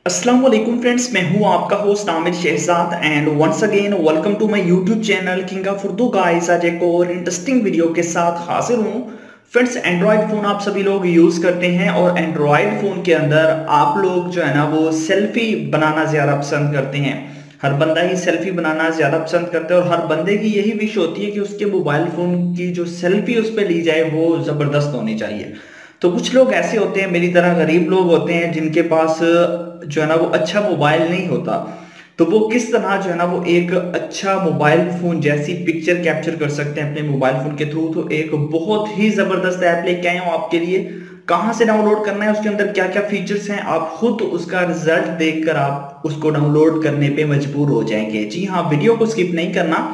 अस्सलाम वालेकुम फ्रेंड्स, मैं हूं आपका host Aamir Shahzad and once again welcome to my YouTube channel king of Urdu guys. आज एक और इंटरेस्टिंग वीडियो के साथ हाजिर हूं। फ्रेंड्स, एंड्रॉयड फ़ोन आप सभी लोग यूज़ करते हैं और एंड्रॉयड फ़ोन के अंदर आप लोग जो है ना वो सेल्फी बनाना ज़्यादा पसंद करते हैं। हर बंदा ही सेल्फी बनाना ज़्यादा पसंद करता है और हर बंदे की यही विश होती है कि उसके मोबाइल फ़ोन की जो सेल्फी उस पर ली जाए वो ज़बरदस्त होनी चाहिए। तो कुछ लोग ऐसे होते हैं, मेरी तरह गरीब लोग होते हैं, जिनके पास जो है ना वो अच्छा मोबाइल नहीं होता। तो वो किस तरह जो है ना वो एक अच्छा मोबाइल फ़ोन जैसी पिक्चर कैप्चर कर सकते हैं अपने मोबाइल फ़ोन के थ्रू। तो एक बहुत ही ज़बरदस्त ऐप लेके आए हूँ आपके लिए। कहाँ से डाउनलोड करना है, उसके अंदर क्या-क्या फीचर्स हैं, आप खुद उसका रिज़ल्ट देखकर आप उसको डाउनलोड करने पे मजबूर हो जाएँगे। जी हाँ, वीडियो को स्किप नहीं करना।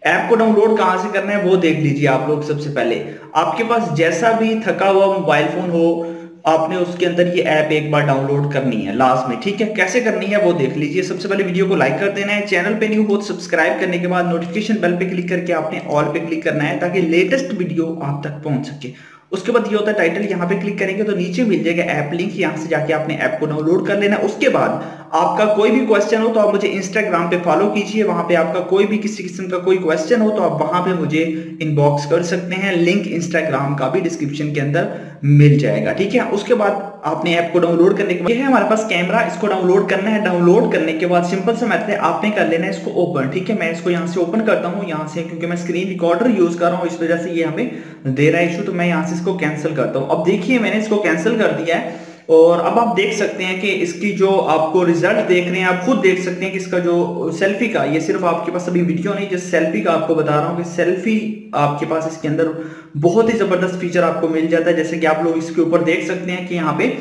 ऐप को डाउनलोड कहाँ से करना है वो देख लीजिए आप लोग। सबसे पहले आपके पास जैसा भी थका हुआ मोबाइल फोन हो, आपने उसके अंदर ये ऐप एक बार डाउनलोड करनी है लास्ट में। ठीक है, कैसे करनी है वो देख लीजिए। सबसे पहले वीडियो को लाइक कर देना है, चैनल पे न्यू हो तो सब्सक्राइब करने के बाद नोटिफिकेशन बेल पे क्लिक करके आपने ऑल पे क्लिक करना है ताकि लेटेस्ट वीडियो आप तक पहुंच सके। उसके बाद ये होता है टाइटल, यहाँ पे क्लिक करेंगे तो नीचे मिल जाएगा ऐप लिंक, यहाँ से जाके आपने ऐप को डाउनलोड कर लेना। उसके बाद आपका कोई भी क्वेश्चन हो तो आप मुझे इंस्टाग्राम पे फॉलो कीजिए, वहां पे आपका कोई भी किसी किस्म का कोई क्वेश्चन हो तो आप वहां पे मुझे इनबॉक्स कर सकते हैं। लिंक इंस्टाग्राम का भी डिस्क्रिप्शन के अंदर मिल जाएगा। ठीक है, उसके बाद आपने ऐप को डाउनलोड करने के बाद ये है हमारे पास कैमरा, इसको डाउनलोड करना है। डाउनलोड करने के बाद सिंपल सा मेथड है, आपने कर लेना है इसको ओपन। ठीक है, मैं इसको यहाँ से ओपन करता हूँ, यहाँ से क्योंकि मैं स्क्रीन रिकॉर्डर यूज कर रहा हूँ इस वजह से ये हमें दे रहा है इशू, तो मैं यहाँ से इसको कैंसिल करता हूँ। अब देखिए मैंने इसको कैंसिल कर दिया है और अब आप देख सकते हैं कि इसकी जो आपको रिजल्ट देख रहे हैं, आप खुद देख सकते हैं कि इसका जो सेल्फी का, ये सिर्फ आपके पास अभी वीडियो नहीं, जो सेल्फी का आपको बता रहा हूँ कि सेल्फी आपके पास इसके अंदर बहुत ही जबरदस्त फीचर आपको मिल जाता है। जैसे कि आप लोग इसके ऊपर देख सकते हैं कि यहाँ पे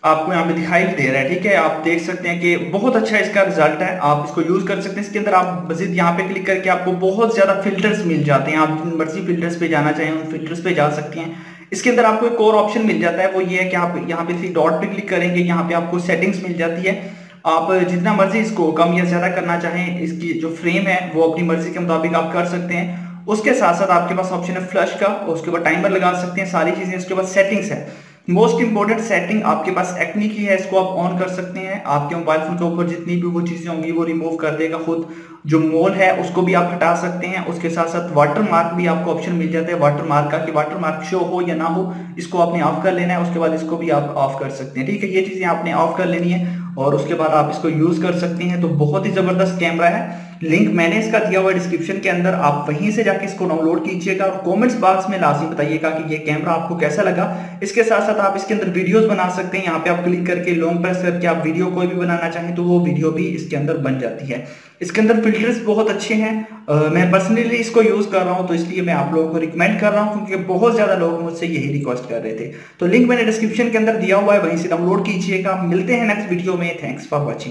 आपको यहाँ पे दिखाई दे रहा है। ठीक है, आप देख सकते हैं कि बहुत अच्छा इसका रिजल्ट है, आप इसको यूज कर सकते हैं। इसके अंदर आप मजीद यहाँ पे क्लिक करके आपको बहुत ज्यादा फिल्टर्स मिल जाते हैं, आप जिन मर्जी फिल्टर्स पे जाना चाहें उन फिल्टर्स पे जा सकते हैं। इसके अंदर आपको एक और ऑप्शन मिल जाता है, वो ये है कि आप यहाँ पे 3 डॉट पे क्लिक करेंगे, यहाँ पे आपको सेटिंग्स मिल जाती है। आप जितना मर्जी इसको कम या ज्यादा करना चाहें, इसकी जो फ्रेम है वो अपनी मर्जी के मुताबिक आप कर सकते हैं। उसके साथ साथ आपके पास ऑप्शन है फ्लश का, उसके बाद टाइमर लगा सकते हैं, सारी चीजें। उसके बाद सेटिंग्स है, मोस्ट इंपोर्टेंट सेटिंग आपके पास एक्नी की है, इसको आप ऑन कर सकते हैं। आपके मोबाइल फोन के ऊपर जितनी भी वो चीजें होंगी वो रिमूव कर देगा खुद। जो मोल है उसको भी आप हटा सकते हैं। उसके साथ साथ वाटर मार्क भी आपको ऑप्शन मिल जाता है वाटर मार्क का, कि वाटर मार्क शो हो या ना हो, इसको आपने ऑफ कर लेना है। उसके बाद इसको भी आप ऑफ कर सकते हैं। ठीक है, ये चीजें आपने ऑफ कर लेनी है और उसके बाद आप इसको यूज कर सकते हैं। तो बहुत ही जबरदस्त कैमरा है, लिंक मैंने इसका दिया हुआ डिस्क्रिप्शन के अंदर, आप वहीं से जाके इसको डाउनलोड कीजिएगा और कमेंट्स बॉक्स में लाजमी बताइएगा कि ये कैमरा आपको कैसा लगा। इसके साथ साथ आप इसके अंदर वीडियोस बना सकते हैं, यहाँ पे आप क्लिक करके लॉन्ग प्रेस करके आप वीडियो कोई भी बनाना चाहें तो वो वीडियो भी इसके अंदर बन जाती है। इसके अंदर फिल्टर्स बहुत अच्छे हैं, मैं पर्सनली इसको यूज कर रहा हूं तो इसलिए मैं आप लोगों को रिकमेंड कर रहा हूं, क्योंकि बहुत ज्यादा लोग मुझसे यही रिक्वेस्ट कर रहे थे। तो लिंक मैंने डिस्क्रिप्शन के अंदर दिया हुआ है, वहीं से डाउनलोड कीजिएगा। मिलते हैं नेक्स्ट वीडियो में, थैंक्स फॉर वॉचिंग।